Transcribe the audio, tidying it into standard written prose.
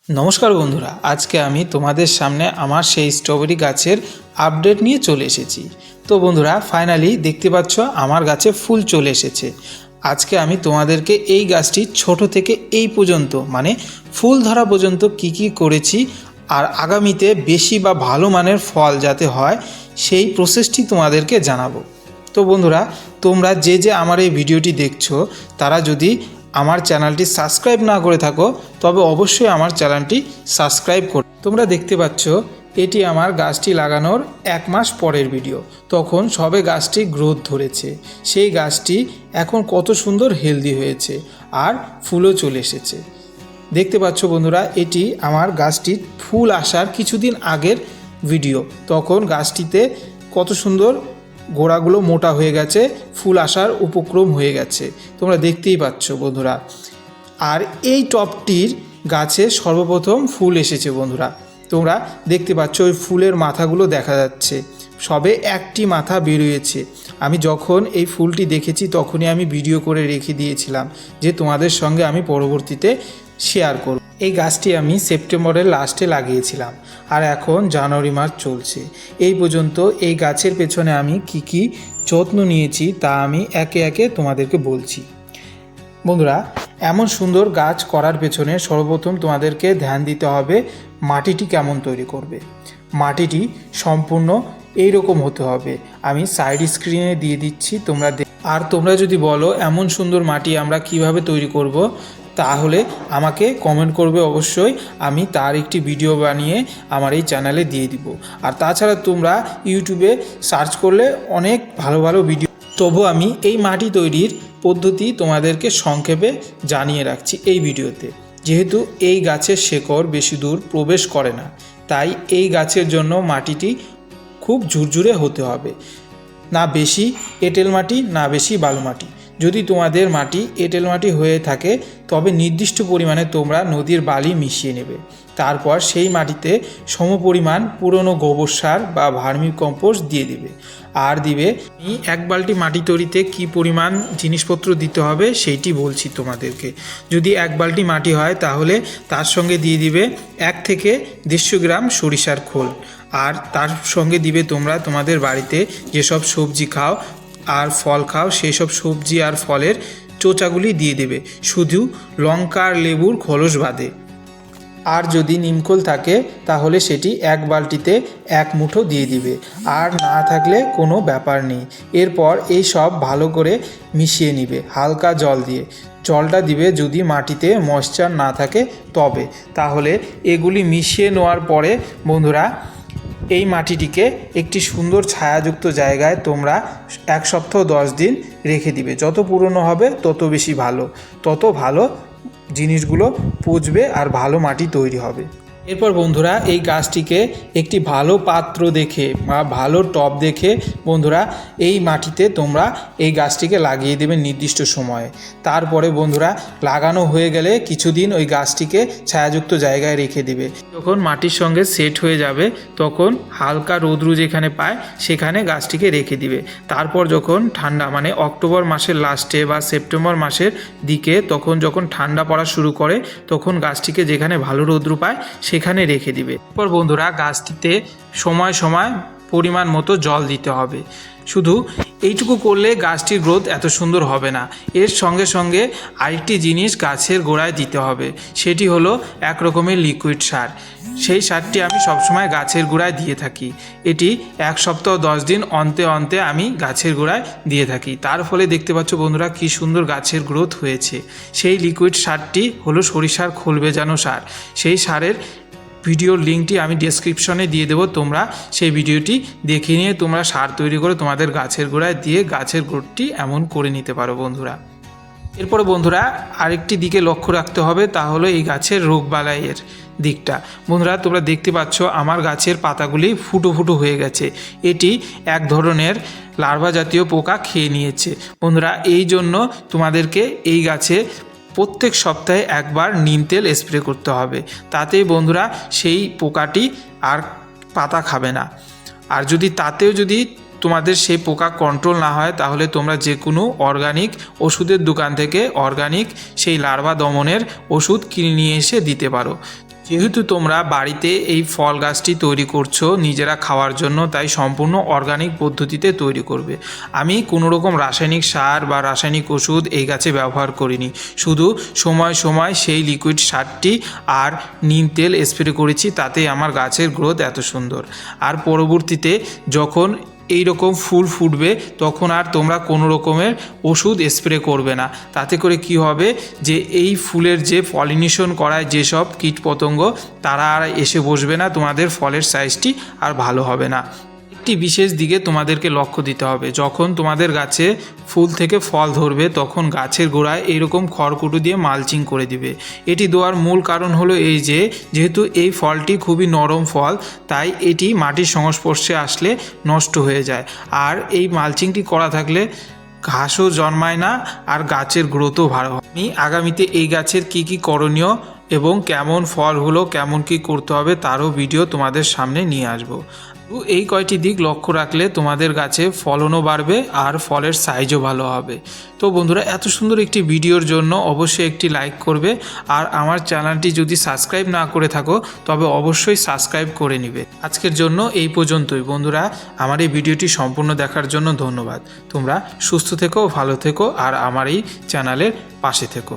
নমস্কার বন্ধুরা, আজকে আমি তোমাদের সামনে আমার সেই স্ট্রবেরি গাছের আপডেট নিয়ে চলে এসেছি। তো বন্ধুরা, ফাইনালি দেখতে পাচ্ছ আমার গাছে ফুল চলে এসেছে। আজকে আমি তোমাদেরকে এই গাছটি ছোট থেকে এই পর্যন্ত মানে ফুল ধরা পর্যন্ত কি করেছি আর আগামীতে বেশি বা ভালো মানের ফল যাতে হয় সেই প্রসেসটি তোমাদেরকে জানাবো। তো বন্ধুরা, তোমরা যে আমার এই ভিডিওটি দেখছো তারা যদি আমার চ্যানেলটি সাবস্ক্রাইব না করে থাকো তবে অবশ্যই আমার চ্যানেলটি সাবস্ক্রাইব করো। তোমরা দেখতে পাচ্ছ এটি আমার গাছটি লাগানোর 1 মাস পরের ভিডিও। তখন সবে গাছটি গ্রোথ ধরেছে, সেই গাছটি এখন কত সুন্দর হেলদি হয়েছে আর ফুলও চলে এসেছে। দেখতে পাচ্ছ বন্ধুরা, এটি আমার গাছটির ফুল আসার কিছুদিন আগের ভিডিও। তখন গাছটিতে কত সুন্দর গোড়াগুলো মোটা হয়ে গেছে, ফুল আসার উপক্রম হয়ে গেছে, তোমরা দেখতেই পাচ্ছ বন্ধুরা। আর এই টবটির গাছে সর্বপ্রথম ফুল এসেছে বন্ধুরা। তোমরা দেখতে পাচ্ছ ওই ফুলের মাথাগুলো দেখা যাচ্ছে, সবে একটি মাথা বেরিয়েছে। আমি যখন এই ফুলটি দেখেছি তখনই আমি ভিডিও করে রেখে দিয়েছিলাম যে তোমাদের সঙ্গে আমি পরবর্তীতে শেয়ার করব। এই গাছটি আমি সেপ্টেম্বরের লাস্টে লাগিয়েছিলাম আর এখন জানুয়ারি মাস চলছে। এই পর্যন্ত এই গাছের পেছনে আমি কি যত্ন নিয়েছি তা আমি একে একে তোমাদেরকে বলছি। বন্ধুরা, এমন সুন্দর গাছ করার পেছনে সর্বপ্রথম তোমাদেরকে ধ্যান দিতে হবে মাটিটি কেমন তৈরি করবে। মাটিটি সম্পূর্ণ এই রকম হতে হবে। আমি সাইড স্ক্রিনে দিয়ে দিচ্ছি, আর তোমরা যদি বলো এমন সুন্দর মাটি আমরা কিভাবে তৈরি করব, তাহলে আমাকে কমেন্ট করবে অবশ্যই। আমি তার একটি ভিডিও বানিয়ে আমার এই চ্যানেলে দিয়ে দিব। আর তাছাড়া তোমরা ইউটিউবে সার্চ করলে অনেক ভালো ভালো ভিডিও। তবু আমি এই মাটি তৈরির পদ্ধতি তোমাদেরকে সংক্ষেপে জানিয়ে রাখছি এই ভিডিওতে। যেহেতু এই গাছের শেকড় বেশি দূর প্রবেশ করে না, তাই এই গাছের জন্য মাটিটি খুব ঝুরঝুরে হতে হবে, না বেশি এঁটেল মাটি না বেশি বালু মাটি। যদি তোমাদের মাটি এঁটেল মাটি হয়ে থাকে তবে নির্দিষ্ট পরিমাণে তোমরা নদীর বালি মিশিয়ে নেবে। তারপর সেই মাটিতে সমপরিমাণ পুরনো গোবর সার বা ভার্মি কম্পোস্ট দিয়ে দিবে। আর দিবে 1 বালতি মাটি তৈরিতে কি পরিমাণ জিনিসপত্র দিতে হবে সেইটি বলছি তোমাদেরকে। যদি 1 বালতি মাটি হয় তাহলে তার সঙ্গে দিয়ে দিবে 1 থেকে 150 গ্রাম সরিষার খোল। আর তার সঙ্গে দিবে তোমরা তোমাদের বাড়িতে যেসব সবজি খাও আর ফল খাও সেই সব সবজি আর ফলের চোচাগুলি দিয়ে দেবে, শুধু লঙ্কা আর লেবুর খোলস বাদে। আর যদি নিমখোল থাকে তাহলে সেটি 1 বালতিতে 1 মুঠো দিয়ে দিবে, আর না থাকলে কোনো ব্যাপার নেই। এরপর এই সব ভালো করে মিশিয়ে নিবে হালকা জল দিয়ে। জলটা দিবে যদি মাটিতে ময়েশ্চার না থাকে তবে। তাহলে এগুলি মিশিয়ে নেওয়ার পরে বন্ধুরা, এই মাটিটিকে একটি সুন্দর ছায়াযুক্ত জায়গায় তোমরা 1 সপ্তাহ 10 দিন রেখে দিবে। যত পুরনো হবে তত বেশি ভালো, তত ভালো জিনিসগুলো পচবে আর ভালো মাটি তৈরি হবে। এরপর বন্ধুরা, এই গাছটিকে একটি ভালো পাত্র দেখে বা ভালো টব দেখে বন্ধুরা এই মাটিতে তোমরা এই গাছটিকে লাগিয়ে দেবে নির্দিষ্ট সময়ে। তারপরে বন্ধুরা, লাগানো হয়ে গেলে কিছুদিন ওই গাছটিকে ছায়াযুক্ত জায়গায় রেখে দেবে। যখন মাটির সঙ্গে সেট হয়ে যাবে তখন হালকা রৌদ্র যেখানে পায় সেখানে গাছটিকে রেখে দিবে। তারপর যখন ঠান্ডা মানে অক্টোবর মাসের লাস্টে বা সেপ্টেম্বর মাসের দিকে তখন যখন ঠান্ডা পড়া শুরু করে তখন গাছটিকে যেখানে ভালো রৌদ্র পায় সেখানে রেখে দিবে। এরপর বন্ধুরা, গাছটিতে সময় সময় পরিমাণ মতো জল দিতে হবে। শুধু এইটুকু করলে গাছটির গ্রোথ এত সুন্দর হবে না। এর সঙ্গে সঙ্গে আরেকটি জিনিস গাছের গোড়ায় দিতে হবে, সেটি হলো 1 রকমের লিকুইড সার। সেই সারটি আমি সবসময় গাছের গোড়ায় দিয়ে থাকি। এটি 1 সপ্তাহ 10 দিন অন্তে অন্তে আমি গাছের গোড়ায় দিয়ে থাকি। তার ফলে দেখতে পাচ্ছ বন্ধুরা কি সুন্দর গাছের গ্রোথ হয়েছে। সেই লিকুইড সারটি হলো সরিষার খোল ভেজানো সার। সেই সারের ভিডিওর লিঙ্কটি আমি ডেসক্রিপশনে দিয়ে দেবো, তোমরা সেই ভিডিওটি দেখে নিয়ে তোমরা সার তৈরি করে তোমাদের গাছের গোড়ায় দিয়ে গাছের গ্রোথটি এমন করে নিতে পারো বন্ধুরা। এরপরে বন্ধুরা, আরেকটি দিকে লক্ষ্য রাখতে হবে, তা হলো এই গাছের রোগবালাইয়ের দিকটা। বন্ধুরা, তোমরা দেখতে পাচ্ছ আমার গাছের পাতাগুলি ফুটো ফুটো হয়ে গেছে। এটি এক ধরনের লার্ভা জাতীয় পোকা খেয়ে নিয়েছে বন্ধুরা। এই জন্য তোমাদেরকে এই গাছে প্রত্যেক সপ্তাহে 1 বার নিম তেল স্প্রে করতে হবে। তাতেই বন্ধুরা সেই পোকাটি আর পাতা খাবে না। আর যদি তাতেও যদি তোমাদের সেই পোকা কন্ট্রোল না হয় তাহলে তোমরা যে কোনো অর্গানিক ওষুধের দোকান থেকে অর্গানিক সেই লার্ভা দমনের ওষুধ কিনে নিয়ে এসে দিতে পারো। যেহেতু তোমরা বাড়িতে এই ফল গাছটি তৈরি করছো নিজেরা খাওয়ার জন্য, তাই সম্পূর্ণ অর্গানিক পদ্ধতিতে তৈরি করবে। আমি কোনো রকম রাসায়নিক সার বা রাসায়নিক ওষুধ এই গাছে ব্যবহার করিনি, শুধু সময় সময় সেই লিকুইড সারটি আর নিম তেল স্প্রে করেছি, তাতেই আমার গাছের গ্রোথ এত সুন্দর। আর পরবর্তীতে যখন এই রকম ফুল ফুটবে তখন আর তোমরা কোনো রকমের ওষুধ স্প্রে করবে না। তাতে করে কি হবে যে এই ফুলের যে পলিনেশন করায় যেসব কীটপতঙ্গ তারা আর এসে বসবে না, তোমাদের ফলের সাইজটি আর ভালো হবে না। একটি বিশেষ দিকে তোমাদেরকে লক্ষ্য দিতে হবে, যখন তোমাদের গাছে ফুল থেকে ফল ধরবে তখন গাছের গোড়ায় এইরকম খড়কুটো দিয়ে মালচিং করে দিবে। এটি দেওয়ার মূল কারণ হলো এই যে, যেহেতু এই ফলটি খুবই নরম ফল, তাই এটি মাটির সংস্পর্শে আসলে নষ্ট হয়ে যায়। আর এই মালচিংটি করা থাকলে ঘাসও জন্মায় না আর গাছের গ্রোথও ভালো হয়। আমি আগামীতে এই গাছের কি করণীয় এবং কেমন ফল হলো, কেমন কি করতে হবে তারও ভিডিও তোমাদের সামনে নিয়ে আসবো। এই কয়টি দিক লক্ষ্য রাখলে তোমাদের গাছে ফলনও বাড়বে আর ফলের সাইজও ভালো হবে। তো বন্ধুরা, এত সুন্দর একটি ভিডিওর জন্য অবশ্যই একটি লাইক করবে, আর আমার চ্যানেলটি যদি সাবস্ক্রাইব না করে থাকো তবে অবশ্যই সাবস্ক্রাইব করে নিবে। আজকের জন্য এই পর্যন্তই বন্ধুরা, আমার এই ভিডিওটি সম্পূর্ণ দেখার জন্য ধন্যবাদ। তোমরা সুস্থ থেকো, ভালো থেকো আর আমার এই চ্যানেলের পাশে থেকো।